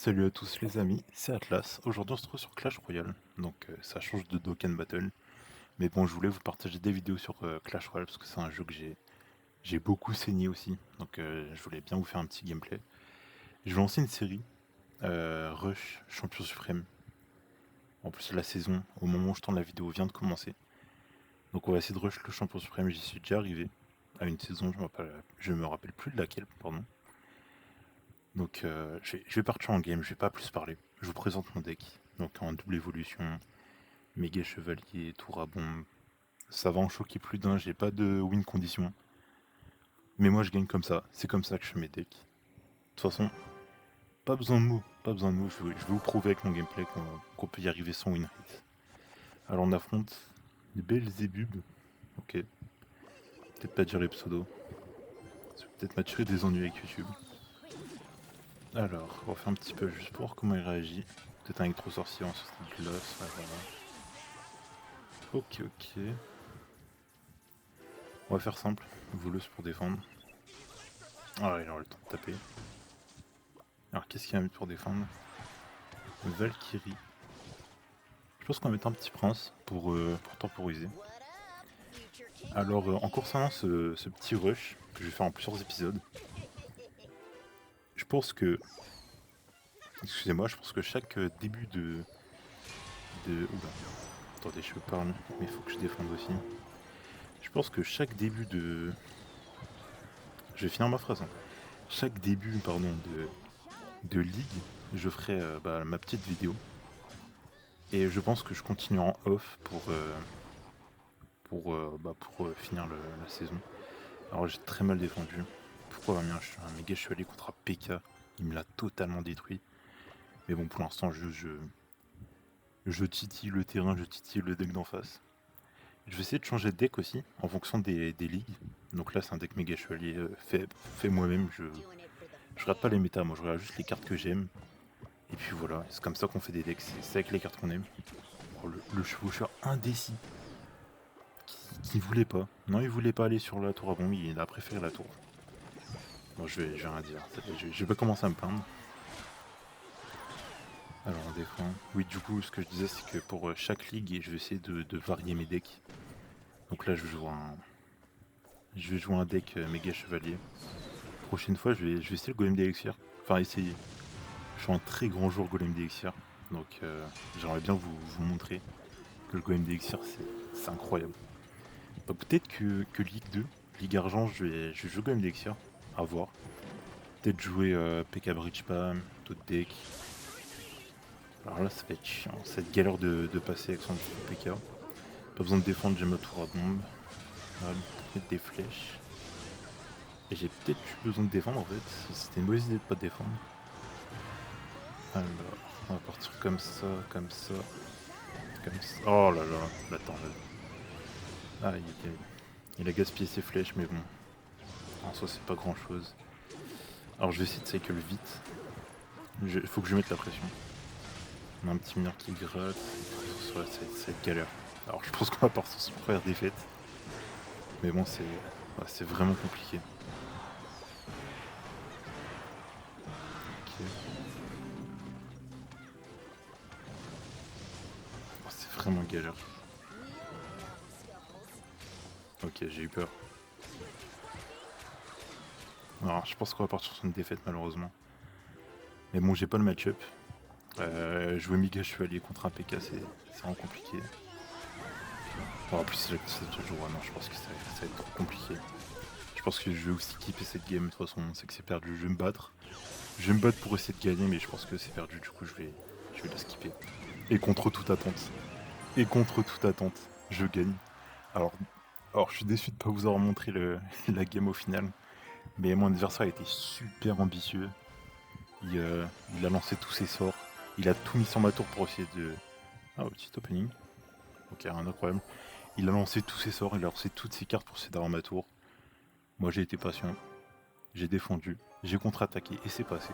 Salut à tous les amis, c'est Atlas. Aujourd'hui on se trouve sur Clash Royale, donc ça change de Dokkan Battle. Mais bon, je voulais vous partager des vidéos sur Clash Royale parce que c'est un jeu que j'ai beaucoup saigné aussi. Donc je voulais bien vous faire un petit gameplay. Je vais lancer une série, Rush Champion Suprême. En plus la saison, au moment où je tourne la vidéo, vient de commencer. Donc on va essayer de rush le Champion Suprême, j'y suis déjà arrivé. À une saison, je me rappelle plus de laquelle, pardon. Donc je vais partir en game, je vais pas plus parler. Je vous présente mon deck. Donc en double évolution, méga chevalier, tour à bombe. Ça va en choquer plus d'un, j'ai pas de win condition. Mais moi je gagne comme ça, c'est comme ça que je fais mes decks. De toute façon, pas besoin de mots, pas besoin de mots, je vais vous prouver avec mon gameplay qu'on peut y arriver sans win rate. Alors on affronte Belzebub, ok. Peut-être pas dire les pseudos. Ça peut peut-être m'attirer des ennuis avec YouTube. Alors, on va faire un petit peu juste pour voir comment il réagit. Peut-être un électro sorcier en sortie de glace, voilà. Ok, ok. On va faire simple, voleuse pour défendre. Ah, il aura le temps de taper. Alors, qu'est-ce qu'il va mettre pour défendre? Valkyrie. Je pense qu'on va mettre un petit prince pour temporiser. Alors, en concernant ce petit rush que je vais faire en plusieurs épisodes, je pense que. Excusez-moi, je pense que chaque début Oula, attendez, je parle, mais il faut que je défende aussi. Je pense que chaque début de. Je vais finir ma phrase. Hein. Chaque début, pardon, de ligue, je ferai ma petite vidéo. Et je pense que je continue en off pour finir la saison. Alors j'ai très mal défendu. Pourquoi je suis un méga chevalier contre un PK. Il me l'a totalement détruit. Mais bon, pour l'instant, je titille le terrain, je titille le deck d'en face. Je vais essayer de changer de deck aussi, en fonction des ligues. Donc là, c'est un deck méga chevalier fait moi-même. Je regarde pas les méta, moi je regarde juste les cartes que j'aime. Et puis voilà, c'est comme ça qu'on fait des decks, c'est avec les cartes qu'on aime. Oh, le chevaucheur indécis qui voulait pas. Non, il voulait pas aller sur la tour à bombe, il a préféré la tour. Bon, je vais rien dire. Je vais pas commencer à me plaindre. Alors on défend. Oui, du coup, ce que je disais, c'est que pour chaque ligue, je vais essayer de varier mes decks. Donc là, je vais jouer un deck méga chevalier. Prochaine fois, je vais essayer le golem d'élixir. Enfin, essayer. Je suis un très grand joueur golem d'élixir. Donc j'aimerais bien vous montrer que le golem d'élixir, c'est incroyable. Donc peut-être que Ligue 2, Ligue Argent, je vais jouer golem d'élixir. À voir. Peut-être jouer PK Bridge Spam, d'autres decks. Alors là, ça va être chiant, cette galère de passer avec son PK. Pas besoin de défendre, j'ai ma tour à bombe. Voilà, mettre des flèches. Et j'ai peut-être eu besoin de défendre en fait. C'était une mauvaise idée de pas défendre. Alors, on va partir comme ça, comme ça, comme ça. Oh là là, attends. Ah, il a gaspillé ses flèches, mais bon. En soi, c'est pas grand chose. Alors, je vais essayer de cycle vite. Il faut que je mette la pression. On a un petit mineur qui gratte. Ça va être galère. Alors, je pense qu'on va partir sur une première défaite. Mais bon, c'est vraiment compliqué. Ok. Oh, c'est vraiment galère. Ok, j'ai eu peur. Alors, je pense qu'on va partir sur une défaite malheureusement. Mais bon, j'ai pas le match-up. Jouer méga chevalier contre un PK, c'est vraiment compliqué. Bon, en plus, c'est le jour. Non, je pense que ça va être trop compliqué. Je pense que je vais aussi kipper cette game. De toute façon, on sait que c'est perdu. Je vais me battre. Je vais me battre pour essayer de gagner, mais je pense que c'est perdu. Du coup, je vais la skipper. Et contre toute attente. Et contre toute attente, je gagne. Alors, alors je suis déçu de ne pas vous avoir montré la game au final. Mais mon adversaire a été super ambitieux. Il a lancé tous ses sorts. Il a tout mis sur ma tour pour essayer de. Ah, petit opening. Ok, rien d'incroyable. Il a lancé tous ses sorts, il a lancé toutes ses cartes pour essayer d'avoir ma tour. Moi j'ai été patient, j'ai défendu, j'ai contre-attaqué et c'est passé.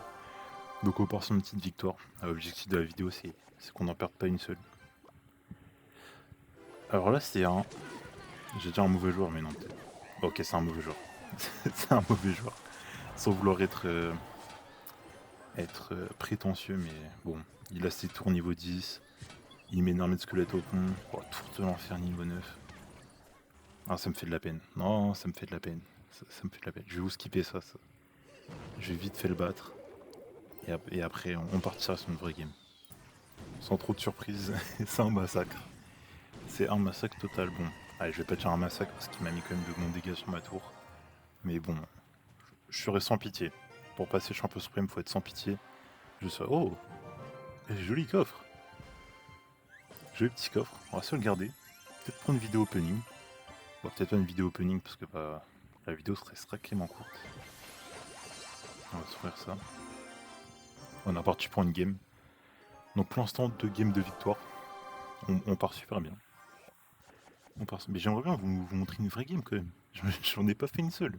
Donc on part sur une petite victoire. L'objectif de la vidéo c'est qu'on n'en perde pas une seule. Alors là c'est un. J'ai dit un mauvais joueur mais non peut-être. Ok, c'est un mauvais joueur. C'est un mauvais joueur. Sans vouloir être prétentieux, mais bon, il a ses tours niveau 10, il met une armée de squelettes au pont, oh, tour de l'enfer niveau 9. Ah, ça me fait de la peine. Non, ça me fait de la peine. Ça me fait de la peine. Je vais vous skipper ça. Je vais vite fait le battre. Et après, on partira sur une vraie game. Sans trop de surprise, c'est un massacre. C'est un massacre total. Bon, allez, je vais pas dire un massacre parce qu'il m'a mis quand même de bons dégâts sur ma tour. Mais bon, je serai sans pitié. Pour passer champion suprême, faut être sans pitié. Je serai... Oh, joli coffre. Joli petit coffre. On va se le garder. Peut-être pour une vidéo opening. Bon, peut-être pas une vidéo opening parce que bah, la vidéo serait sacrément courte. On va s'ouvrir ça. On est parti pour une game. Donc pour l'instant, 2 games de victoire. On part super bien. Mais j'aimerais bien vous montrer une vraie game quand même. J'en ai pas fait une seule.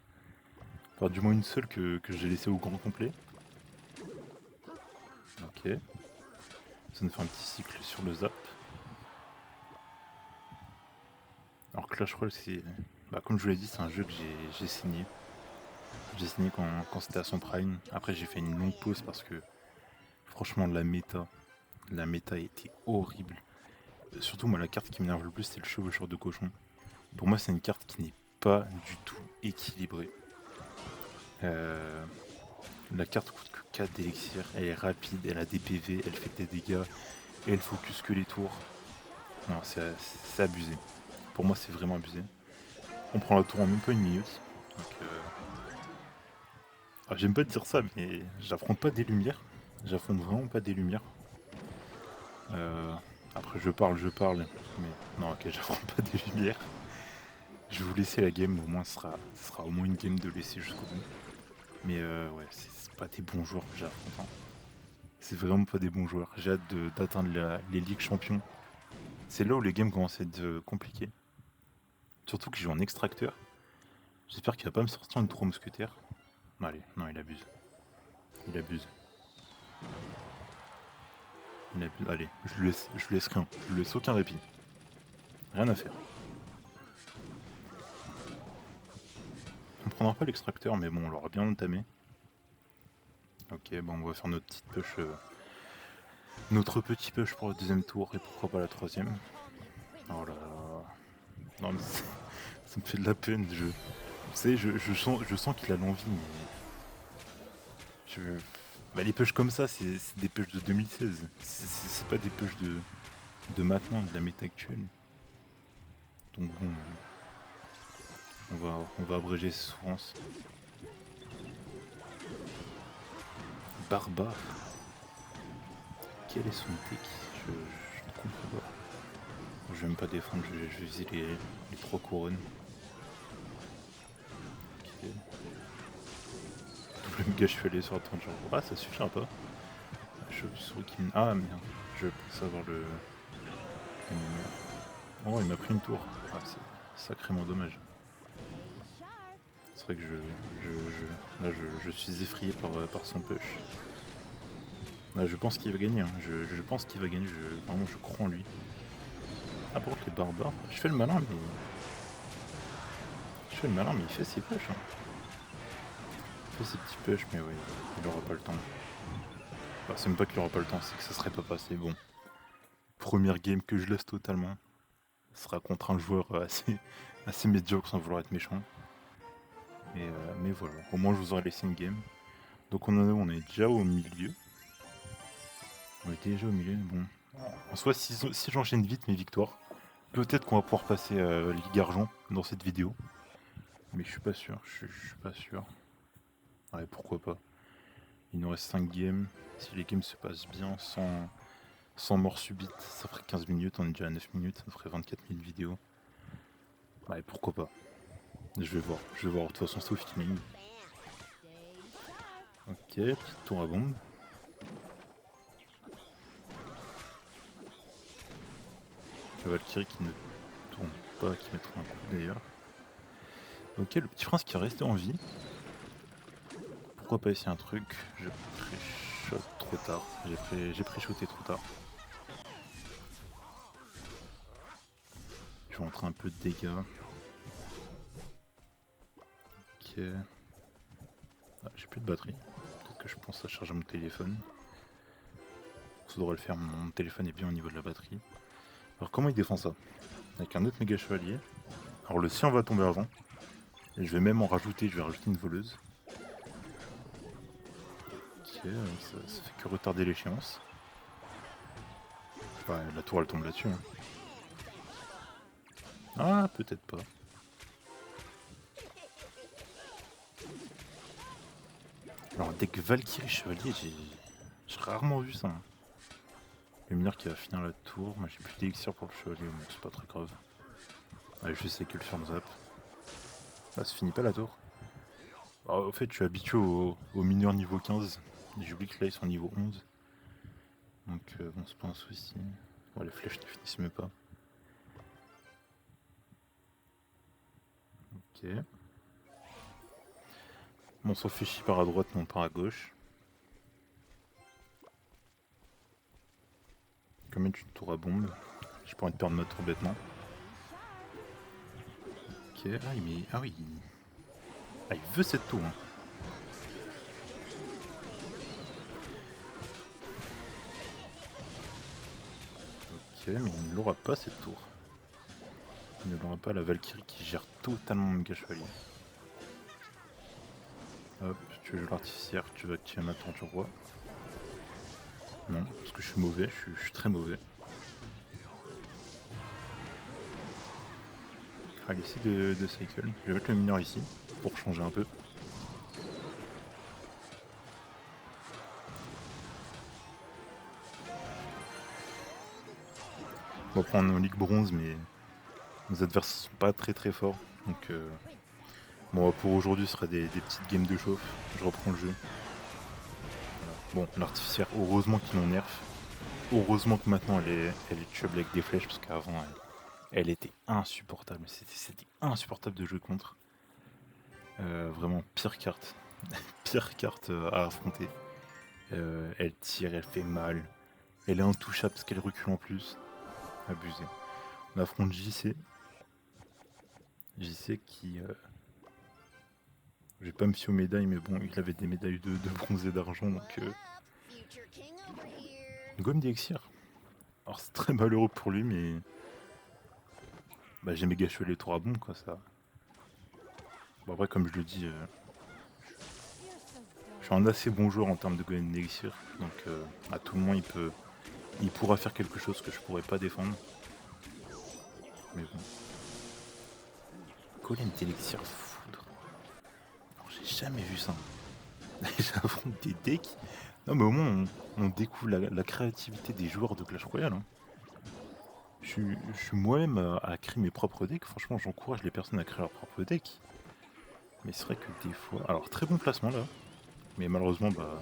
Enfin, du moins une seule que j'ai laissée au grand complet. Ok. Ça nous fait un petit cycle sur le zap. Alors Clash Royale, c'est... Bah, comme je vous l'ai dit, c'est un jeu que j'ai signé. J'ai signé quand c'était à son prime. Après, j'ai fait une longue pause parce que, franchement, la méta était horrible. Surtout, moi, la carte qui m'énerve le plus, c'est le chevaucheur de cochon. Pour moi, c'est une carte qui n'est pas du tout équilibrée. La carte coûte que 4 d'élixir, elle est rapide, elle a des PV, elle fait des dégâts, et elle focus que les tours. Non, c'est abusé. Pour moi, c'est vraiment abusé. On prend la tour en même pas une minute. Donc, j'aime pas dire ça, mais j'affronte pas des lumières. J'affronte vraiment pas des lumières. Après, je parle, mais non, ok, j'affronte pas des lumières. Je vais vous laisser la game, au moins ce sera au moins une game de laisser jusqu'au bout. Mais ouais, c'est pas des bons joueurs que j'affronte. Hein. C'est vraiment pas des bons joueurs. J'ai hâte d'atteindre les ligues champions. C'est là où les games commencent à être compliqués. Surtout que je joue en extracteur. J'espère qu'il va pas me sortir une 3 mousquetaires. Allez, non, il abuse. Il abuse. Il abuse. Allez, je lui laisse rien. Je lui laisse aucun répit. Rien à faire. On prendra pas l'extracteur, mais bon, on l'aura bien entamé. Ok, bon, on va faire notre petite push. Notre petit push pour le deuxième tour et pourquoi pas la troisième. Oh là là. Non mais ça me fait de la peine. Vous savez, je sens qu'il a l'envie, mais bah, les pushs comme ça, c'est des pushs de 2016. C'est pas des pushs de maintenant, de la méta actuelle. Donc bon, on va abréger ses souffrances. Barbare. Quel est son deck je ne comprends pas. Je vais même pas défendre, je vais viser les 3 couronnes. Ok. Double méga chevalier sur la tente genre. Ah, ça suffira pas. Je souris qui me... Ah merde, je pense avoir le... Oh, il m'a pris une tour. Ah, c'est sacrément dommage. C'est vrai que là, je suis effrayé par son push. Là, je pense qu'il va gagner. Hein. Je pense qu'il va gagner. Vraiment, je crois en lui. Ah, par contre, les barbares. Je fais le malin, mais... il fait ses pushs. Hein. Il fait ses petits pushs, mais ouais, il aura pas le temps. Enfin, c'est même pas qu'il aura pas le temps, c'est que ça serait pas passé. Bon. Première game que je laisse totalement. Ce sera contre un joueur assez médiocre sans vouloir être méchant. Mais voilà, au moins je vous aurai laissé une game. Donc on est déjà au milieu. On est déjà au milieu, bon. En soi, si j'enchaîne vite mes victoires, peut-être qu'on va pouvoir passer Ligue Argent dans cette vidéo. Mais je suis pas sûr, je suis pas sûr. Ouais, pourquoi pas. Il nous reste 5 games. Si les games se passent bien, sans mort subite, ça ferait 15 minutes, on est déjà à 9 minutes, ça ferait 24 minutes vidéo. Ouais, pourquoi pas. Je vais voir, de toute façon c'est au feeling. Ok, petite tour à bombe. La Valkyrie qui ne tourne pas, qui mettra un coup d'ailleurs. Ok, le petit prince qui est resté en vie. Pourquoi pas essayer un truc? Je pré-shot trop tard. J'ai pré-shoté trop tard. Je vais rentrer un peu de dégâts. Ok. Ah, j'ai plus de batterie. que je pense à charger mon téléphone. Ça devrait le faire, mon téléphone est bien au niveau de la batterie. Alors comment il défend ça? Avec un autre méga chevalier. Alors le sien va tomber avant. Et je vais même en rajouter, je vais rajouter une voleuse. Ok, ça fait que retarder l'échéance. Ouais, la tour elle tombe là-dessus. Hein. Ah, peut-être pas. Alors dès que Valkyrie Chevalier, j'ai rarement vu ça. Hein. Luminaire qui va finir la tour. Moi j'ai plus d'élixir pour le chevalier, mais c'est pas très grave. Ouais, je sais que le ferme zap. Ah, ça finit pas la tour. Alors, au fait, je suis habitué aux mineurs niveau 15. J'oublie que là ils sont niveau 11. Donc bon, c'est pas un souci. Ouais, les flèches ne finissent même pas. Ok. Bon, sauf Fichi part à droite, non part à gauche. Comme une tour à bombe. Je pourrais perdre ma tour bêtement. Ok, ah, ah oui. Ah, il veut cette tour. Hein. Ok, mais il ne l'aura pas cette tour. Il ne l'aura pas, la Valkyrie qui gère totalement mon méga chevalier. Hop, tu veux jouer l'artificière, tu vas activer ma tour du roi. Non, parce que je suis mauvais, je suis très mauvais. Allez, essaye de cycle. Je vais mettre le mineur ici, pour changer un peu. On va prendre en Ligue Bronze, mais nos adversaires sont pas très forts. Donc bon, pour aujourd'hui, ce sera des petites games de chauffe. Je reprends le jeu. Voilà. Bon, l'artificière, heureusement qu'ils l'ont nerf. Heureusement que maintenant elle est tuable avec des flèches, parce qu'avant elle était insupportable. C'était insupportable de jouer contre. Vraiment pire carte. Pire carte à affronter. Elle tire, elle fait mal. Elle est intouchable parce qu'elle recule en plus. Abusé. On affronte JC. JC qui... je vais pas me fier aux médailles, mais bon, il avait des médailles de bronze et d'argent, donc... Gomme d'Elixir. Alors c'est très malheureux pour lui, mais... Bah j'ai méga chevalier tour à bombe, quoi, ça... Bon après, comme je le dis... je suis un assez bon joueur en termes de Golem d'Elixir, donc à tout moment il pourra faire quelque chose que je pourrais pas défendre. Mais bon. Golem d'Elixir foudre. J'ai jamais vu ça. J'affronte des decks. Non mais au moins on découvre la créativité des joueurs de Clash Royale. Hein. Je suis moi-même à créer mes propres decks. Franchement j'encourage les personnes à créer leurs propres decks. Mais c'est vrai que des fois... Alors très bon placement là. Mais malheureusement bah...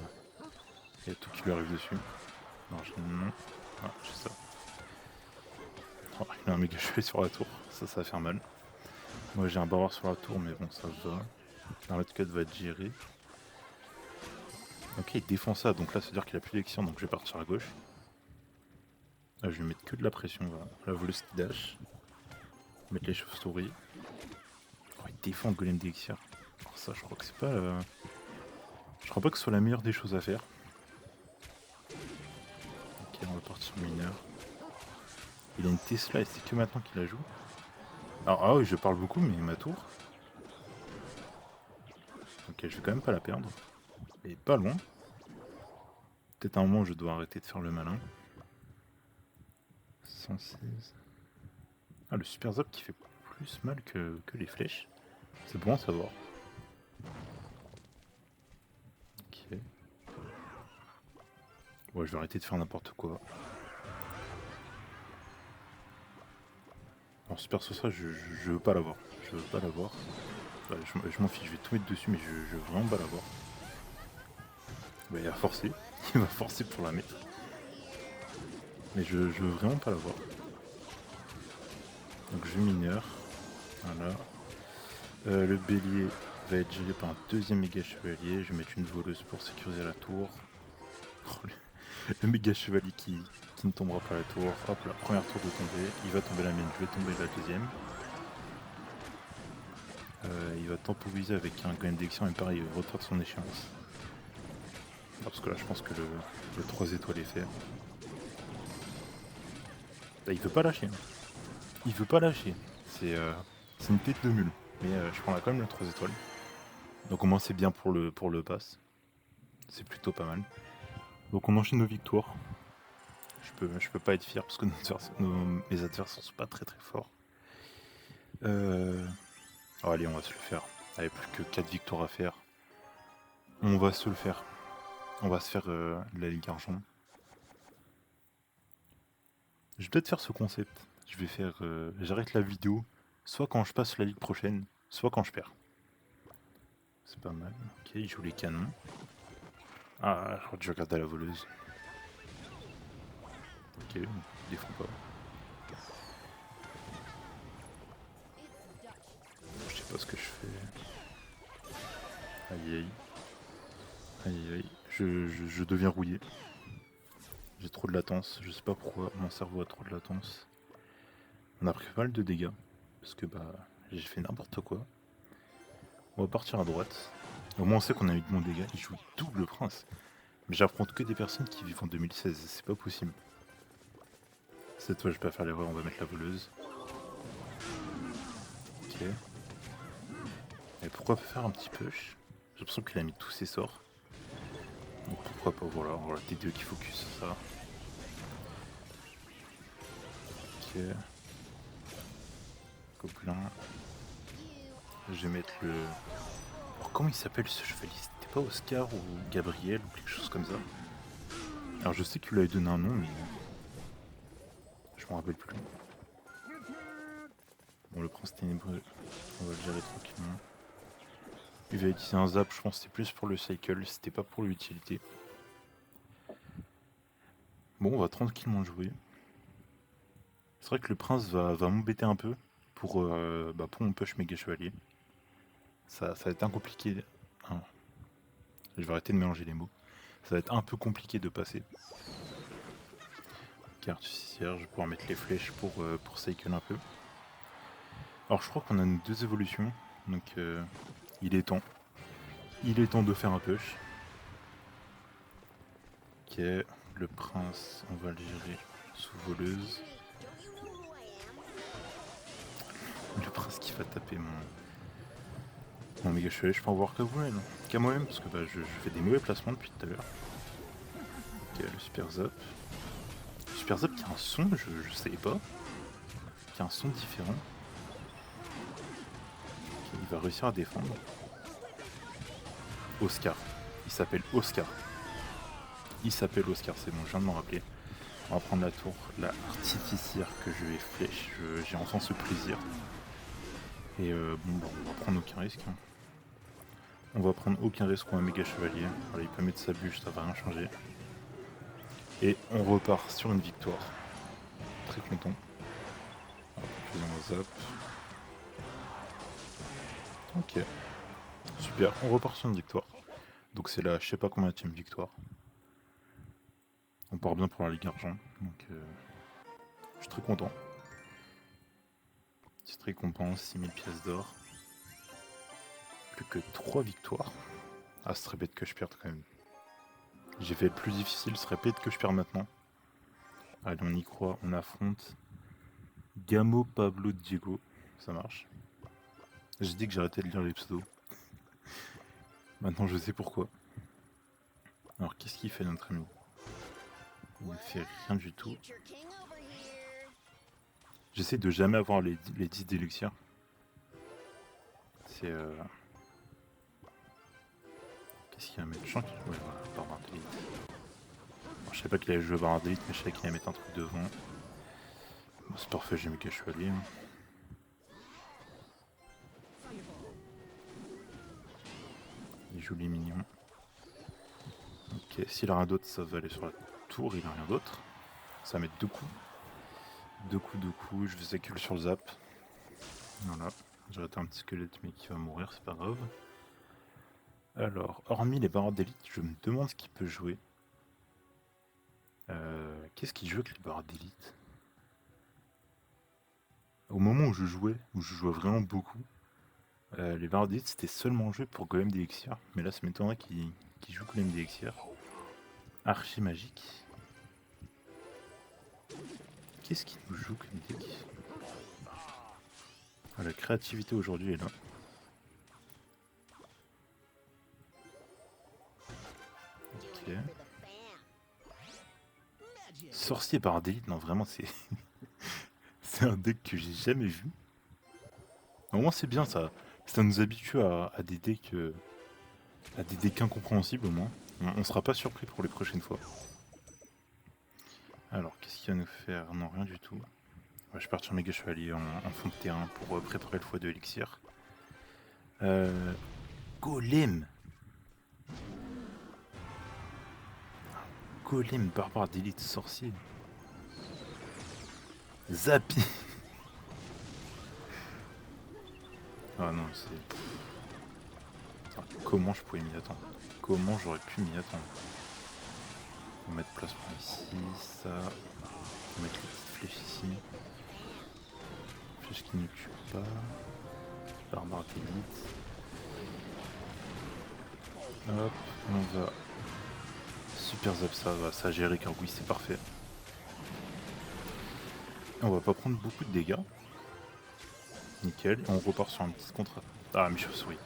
il y a tout qui lui arrive dessus. Non, non. Ah, c'est ça. Oh, il a un méga chevalier sur la tour. Ça va faire mal. Moi j'ai un barreur sur la tour mais bon ça va. Dans l'autre cas va être géré. Ok, il défend ça, donc là, ça veut dire qu'il a plus d'élection, donc je vais partir à gauche. Là, je vais mettre que de la pression, voilà. La voleuse qui dash. Mettre les chauves-souris. Oh, il défend le golem d'élixir. Alors ça, je crois que c'est pas... Je crois pas que ce soit la meilleure des choses à faire. Ok, on va partir mineur. Il a une Tesla et c'est que maintenant qu'il la joue. Alors, ah oui, je parle beaucoup, mais ma tour... Ok, je vais quand même pas la perdre. Elle est pas loin. Peut-être un moment où je dois arrêter de faire le malin. 116. Ah, le super zap qui fait plus mal que les flèches. C'est bon à savoir. Ok. Ouais, je vais arrêter de faire n'importe quoi. Alors super sur ça, je veux pas l'avoir. Je veux pas l'avoir. Ouais, je m'en fiche, je vais tout mettre dessus, mais je veux vraiment pas l'avoir. Bah, il va forcer. Il va forcer pour la mettre. Mais je veux vraiment pas l'avoir. Donc je mineur. Voilà. Le bélier va être géré par un deuxième méga chevalier. Je vais mettre une voleuse pour sécuriser la tour. Oh, le méga chevalier qui ne tombera pas la tour. Hop, la première tour de tomber. Il va tomber la mienne, je vais tomber la deuxième. Il va temporiser avec un golem d'élection et pareil, il va retard son échéance. parce que là je pense que le 3 étoiles est fait. Là, il veut pas lâcher. Il veut pas lâcher. C'est une tête de mule. Mais je prends quand même le 3 étoiles. Donc au moins c'est bien pour le pass. C'est plutôt pas mal. Donc on enchaîne nos victoires. Je peux pas être fier parce que mes adversaires sont pas très très forts. Oh, allez, on va se le faire. Allez, plus que 4 victoires à faire. On va se le faire. On va se faire la Ligue Argent. Je vais peut-être faire ce concept. Je vais faire. J'arrête la vidéo, soit quand je passe la Ligue prochaine, soit quand je perds. C'est pas mal. Ok, il joue les canons. Ah, je crois que je regarde à la voleuse. Ok, il défend pas. Je sais pas ce que je fais. Aïe aïe. Aïe aïe. Je deviens rouillé. J'ai trop de latence. Je sais pas pourquoi mon cerveau a trop de latence. On a pris pas mal de dégâts. Parce que bah j'ai fait n'importe quoi. On va partir à droite. Au moins on sait qu'on a eu de bons dégâts. Il joue double prince. Mais j'affronte que des personnes qui vivent en 2016. C'est pas possible. Cette fois je vais pas faire l'erreur. On va mettre la voleuse. Ok. Et pourquoi pas faire un petit push? J'ai l'impression qu'il a mis tous ses sorts. Donc pourquoi pas, voilà, on va la T2 qui focus sur ça. Ok. Gobelin. Je vais mettre le... Alors comment il s'appelle ce chevalier? C'était pas Oscar ou Gabriel ou quelque chose comme ça? Alors je sais qu'il lui a donné un nom mais... Je m'en rappelle plus. Bon, le prince ténébreux, on va le gérer tranquillement. Il va utiliser un zap, je pense que c'était plus pour le cycle, c'était pas pour l'utilité. Bon, on va tranquillement jouer. C'est vrai que le prince va m'embêter un peu pour mon push méga chevalier. Ça va être un compliqué. Hein, je vais arrêter de mélanger les mots. Ça va être un peu compliqué de passer. Carte justicière, je vais pouvoir mettre les flèches pour cycle un peu. Alors je crois qu'on a nos 2 évolutions, donc il est temps. Il est temps de faire un push. Ok, le prince, on va le gérer sous voleuse. Le prince qui va taper mon méga chevalier, je peux en voir qu'à moi-même, parce que je fais des mauvais placements depuis tout à l'heure. Ok, le super zap. Le super zap qui a un son, je savais pas. Qui a un son différent. Okay, il va réussir à défendre. Oscar. Il s'appelle Oscar. Il s'appelle Oscar, c'est bon, je viens de m'en rappeler. On va prendre la tour, la artificière que je vais flèche. J'ai enfin ce plaisir. Et on va prendre aucun risque. Hein. On va prendre aucun risque pour un méga chevalier. Voilà, il peut mettre sa bûche, ça va rien changer. Et on repart sur une victoire. Très content. Faisons un zap. Ok. Super, on repart sur une victoire. Donc c'est la je sais pas combien de victoire. On part bien pour la Ligue Argent. Donc je suis très content. Petite récompense, 6000 pièces d'or. Plus que 3 victoires. Ah, ce serait bête que je perde quand même. J'ai fait le plus difficile, ce serait bête que je perde maintenant. Allez, on y croit, on affronte Gamo Pablo Diego. Ça marche. J'ai dit que j'arrêtais de lire les pseudos. Maintenant je sais pourquoi. Alors qu'est-ce qu'il fait notre ami? Il ne fait rien du tout. J'essaie de jamais avoir les 10 d'élixir. C'est qu'est-ce qu'il y a à mettre? Ouais, voilà, barbare d'élite. Bon, je sais pas qu'il allait jouer barbare d'élite, mais je savais qu'il allait mettre un truc devant. Bon, c'est parfait, j'ai mes méga chevalier. Hein. Il joue les minions. Ok, s'il a rien d'autre, ça va aller sur la tour, il a rien d'autre. Ça va mettre 2 coups. 2 coups, 2 coups, je faisais que sur le zap. Voilà, j'ai raté un petit squelette mais qui va mourir, c'est pas grave. Alors, hormis les barres d'élite, je me demande ce qu'il peut jouer. Qu'est-ce qu'il joue avec les barres d'élite? Au moment où je jouais vraiment beaucoup, les barres d'élite c'était seulement joué pour Golem d'Elixir. Mais là, ça m'étonnerait qu'il joue Golem d'Elixir. Archi magique. Qu'est-ce qui nous joue comme deck? Ah, la créativité aujourd'hui est là. Ok. Sorcier par d'élite, non vraiment c'est c'est un deck que j'ai jamais vu. Au moins c'est bien ça. Ça nous habitue à des decks incompréhensibles au moins. On sera pas surpris pour les prochaines fois. Alors qu'est-ce qu'il va nous faire? Non rien du tout. Ouais, je vais partir méga chevalier en fond de terrain pour préparer le x2 élixir. Golem. Golem barbare d'élite sorcier. Zapi. Ah non c'est... Comment je pouvais m'y attendre? Comment j'aurais pu m'y attendre? On va mettre placement ici, ça. On va mettre les petites flèches ici. Flèche qui ne tue pas. Barbare d'élite. Hop, on va... Super zap, ça va, ça gérer car oui c'est parfait. On va pas prendre beaucoup de dégâts. Nickel, et on repart sur un petit contre... Ah mes chauves-souris.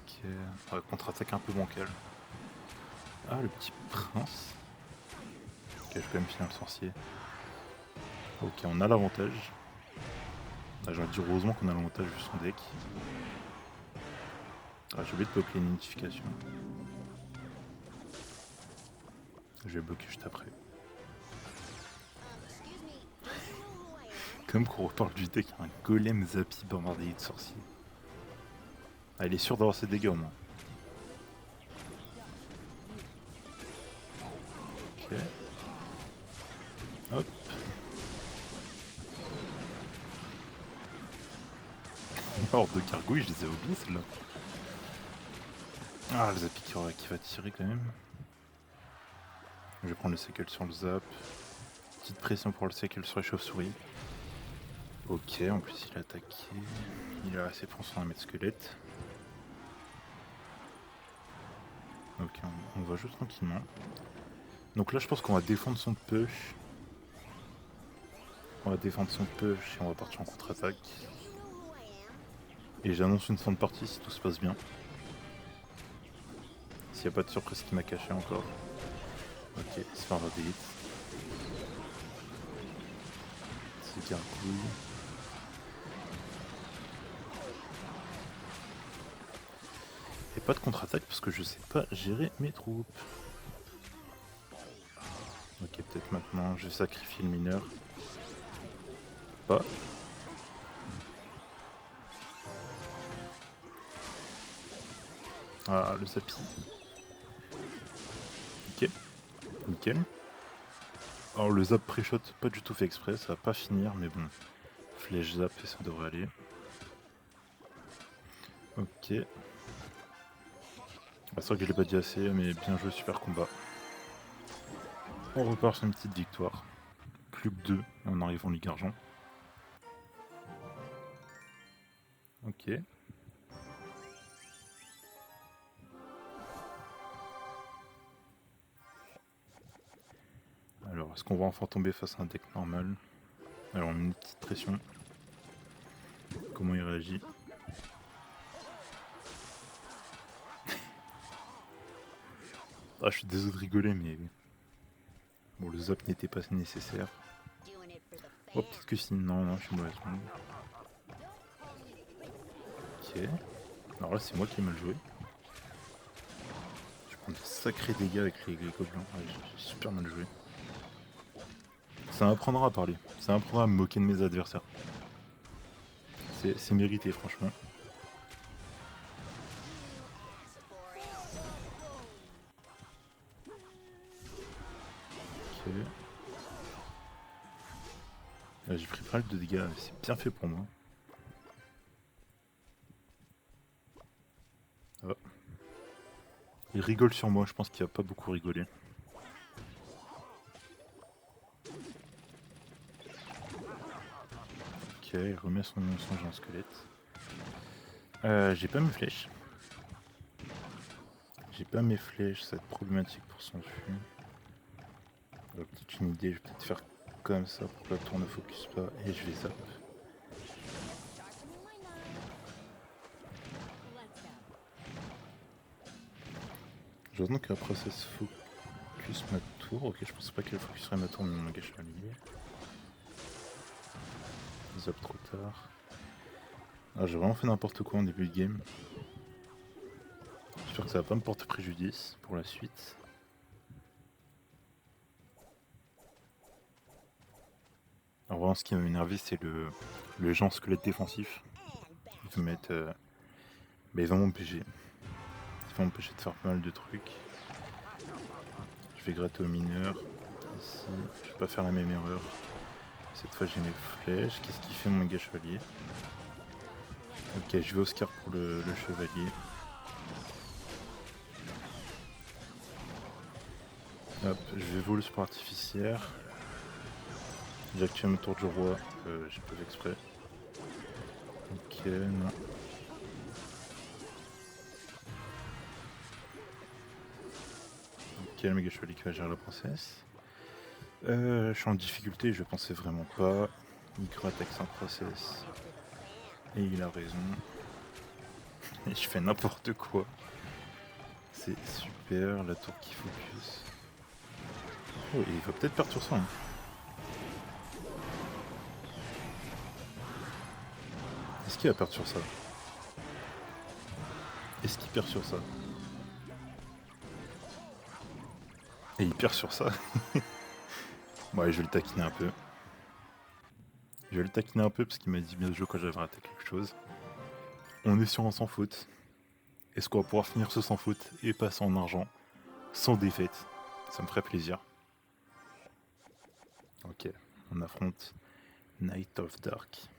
Ok, ouais, contre-attaque un peu bancale. Ah le petit prince. Ok, je peux même finir le sorcier. Ok, on a l'avantage. Ah, j'ai envie de dire heureusement qu'on a l'avantage vu son deck. Ah, j'ai oublié de bloquer une notification. Je vais bloquer juste après. Comme qu'on reparle du deck, un golem zappy bombardé de sorcier. Ah, il est sûr d'avoir ses dégâts au moins. Ok. Hop. Horde de gargouilles, je les ai oubliés celle-là. Ah, le zappy qui va tirer quand même. Je vais prendre le séquel sur le zap. Petite pression pour le séquel sur les chauves-souris. Ok, en plus il a attaqué. Il a assez pour son 1 mètre squelette. Ok, on va jouer tranquillement. Donc là je pense qu'on va défendre son push. On va défendre son push et on va partir en contre-attaque. Et j'annonce une fin de partie si tout se passe bien. S'il n'y a pas de surprise qui m'a caché encore. Ok, c'est pas un d'élite. C'est gargouille. Et pas de contre-attaque parce que je sais pas gérer mes troupes. Ok, peut-être maintenant je vais sacrifier le mineur. Pas. Ah, le zappy. Ok, nickel. Alors le zap pré-shot, pas du tout fait exprès, ça va pas finir, mais bon. Flèche zap et ça devrait aller. Ok. Ah, c'est vrai que je l'ai pas dit assez, mais bien joué, super combat. On repart sur une petite victoire. Plus que 2, on arrive en Ligue Argent. Ok. Alors, est-ce qu'on va enfin tomber face à un deck normal? Alors, on met une petite pression. Comment il réagit? Ah, je suis désolé de rigoler, mais... Bon, le zap n'était pas nécessaire. Oh, peut-être que si... Non, je suis mauvais. Ok. Alors là, c'est moi qui ai mal joué. Je prends des sacrés dégâts avec les gobelins. Ouais, j'ai super mal joué. Ça m'apprendra à parler. Ça m'apprendra à me moquer de mes adversaires. C'est mérité, franchement. Ok. J'ai pris pas mal de dégâts, c'est bien fait pour moi. Oh. Il rigole sur moi, je pense qu'il va pas beaucoup rigoler. Ok, il remet son géant squelette. J'ai pas mes flèches. J'ai pas mes flèches, ça va être problématique pour son fût. Alors, peut-être une idée, je vais peut-être faire comme ça pour que la tour ne focus pas et je vais zap. J'attends qu'après ça se focus ma tour. Ok, je pensais pas qu'elle focuserait ma tour, mais mon gage chevalier. Zap trop tard. Ah, j'ai vraiment fait n'importe quoi en début de game. J'espère que ça va pas me porter préjudice pour la suite. Alors vraiment, ce qui m'a énervé, c'est le genre squelette défensif. Ils vont mettre... mais ils vont m'empêcher. Ils vont m'empêcher de faire pas mal de trucs. Je vais gratter au mineur. Ici, je vais pas faire la même erreur. Cette fois j'ai mes flèches. Qu'est-ce qu'il fait mon gars chevalier? Ok, je vais Oscar pour le chevalier. Hop, je vais voler le sport artificiaire. J'active mon tour du roi, j'ai pas fait exprès. Ok, non. Ok, le méga chevalier qui va gérer la princesse. Je suis en difficulté, je pensais vraiment pas. Il attaque sans princesse. Et il a raison. Et je fais n'importe quoi. C'est super, la tour qui focus. Oh, il va peut-être perdre sur ça. Hein. Est-ce qu'il va perdre sur ça? Est-ce qu'il perd sur ça? Et il perd sur ça. Ouais, je vais le taquiner un peu. Je vais le taquiner un peu parce qu'il m'a dit bien joué quand j'avais raté quelque chose. On est sur un sans faute. Est-ce qu'on va pouvoir finir ce sans faute et passer en argent sans défaite? Ça me ferait plaisir. Ok, on affronte Night of Dark.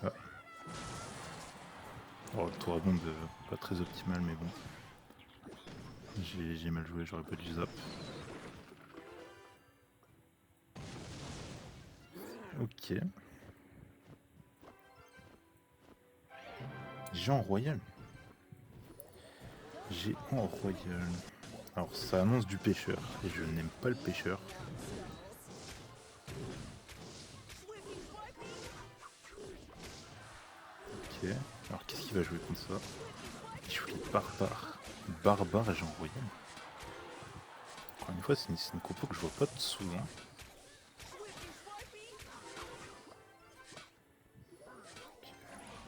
Ah. Oh, le tour à bombe pas très optimal, mais bon. J'ai mal joué, j'aurais pas dû zap. Ok. Géant royal. Géant royal. Alors ça annonce du pêcheur, et je n'aime pas le pêcheur. Ok. Alors qu'est-ce qu'il va jouer contre ça? Il joue les barbares. Barbare et géant royal. Encore une fois, c'est une compo que je vois pas souvent.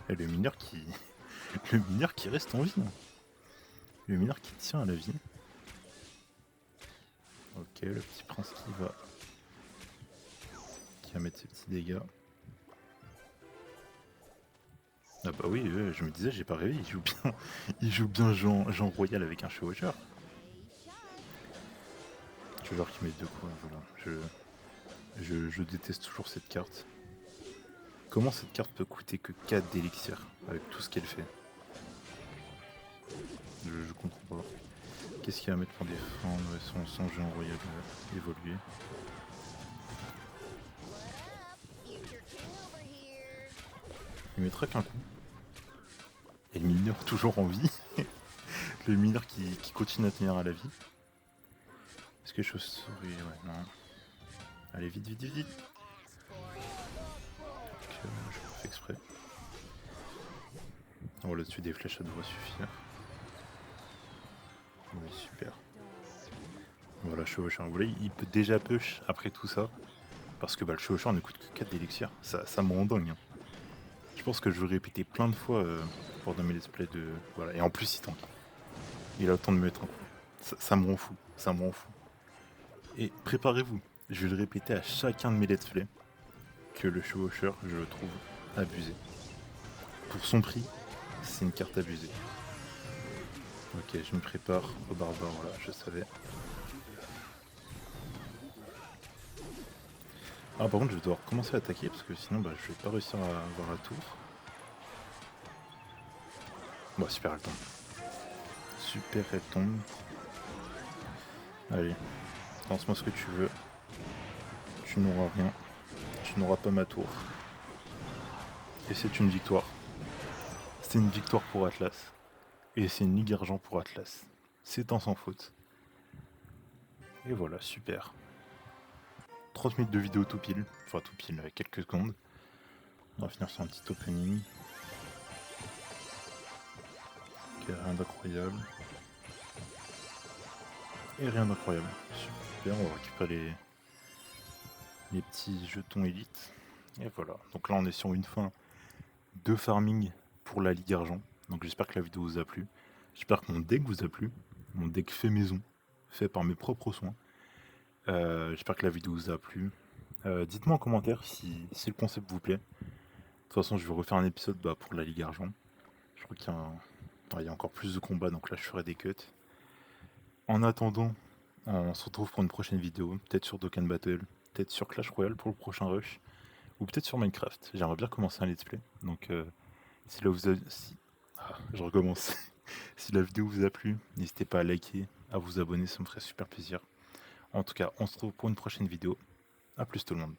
Et le mineur qui. Le mineur qui reste en vie. Hein. Le mineur qui tient à la vie. Ok, le petit prince qui va mettre ses petits dégâts. Ah bah oui, je me disais, j'ai pas rêvé, il joue bien Jean Royal avec un chevaucheur. Chevaucheur qui met deux quoi, voilà. Je déteste toujours cette carte. Comment cette carte peut coûter que 4 d'élixir avec tout ce qu'elle fait? Je comprends pas. Qu'est-ce qu'il va mettre pour défendre son Jean Royal évolué? Il mettra qu'un coup. Et le mineur toujours en vie. Le mineur qui continue à tenir à la vie. Est-ce que chauve-souris? Ouais, non. Allez, vite, vite, vite, vite. Donc, je fais exprès. Oh, là-dessus, des flèches, ça devrait suffire. Oui, super. Voilà, chevaucheur. Vous voyez, il peut déjà push après tout ça. Parce que bah, le chevaucheur ne coûte que 4 d'élixir. Ça me rend dingue. Hein. Je pense que je vais répéter plein de fois pendant mes let's play de. Voilà. Et en plus, il tank. Il a le temps de me mettre un coup. Ça me rend fou. Ça me rend fou. Et préparez-vous. Je vais le répéter à chacun de mes let's play. Que le chevaucheur, je le trouve abusé. Pour son prix, c'est une carte abusée. Ok, je me prépare au barbare, voilà, je savais. Ah, par contre, je vais devoir commencer à attaquer parce que sinon, bah, je vais pas réussir à avoir la tour. Bon, super, elle tombe. Super, elle tombe. Allez, lance-moi ce que tu veux. Tu n'auras rien. Tu n'auras pas ma tour. Et c'est une victoire. C'est une victoire pour Atlas. Et c'est une Ligue Argent pour Atlas. C'est un sans faute. Et voilà, super. 30 minutes de vidéo tout pile. Enfin tout pile, quelques secondes. On va finir sur un petit opening. Ok, rien d'incroyable. Et rien d'incroyable. Super, on va récupérer les petits jetons élites. Et voilà. Donc là on est sur une fin de farming pour la Ligue Argent. Donc j'espère que la vidéo vous a plu. J'espère que mon deck vous a plu. Mon deck fait maison. Fait par mes propres soins. J'espère que la vidéo vous a plu. Dites-moi en commentaire si le concept vous plaît. De toute façon je vais refaire un épisode pour la Ligue Argent. Je crois qu'il y a encore plus de combats, donc là je ferai des cuts. En attendant, on se retrouve pour une prochaine vidéo, peut-être sur Dokkan Battle, peut-être sur Clash Royale pour le prochain rush, ou peut-être sur Minecraft. J'aimerais bien commencer un let's play, donc si là vous avez... je recommence. Si la vidéo vous a plu, n'hésitez pas à liker, à vous abonner, ça me ferait super plaisir. En tout cas, on se retrouve pour une prochaine vidéo. A plus tout le monde.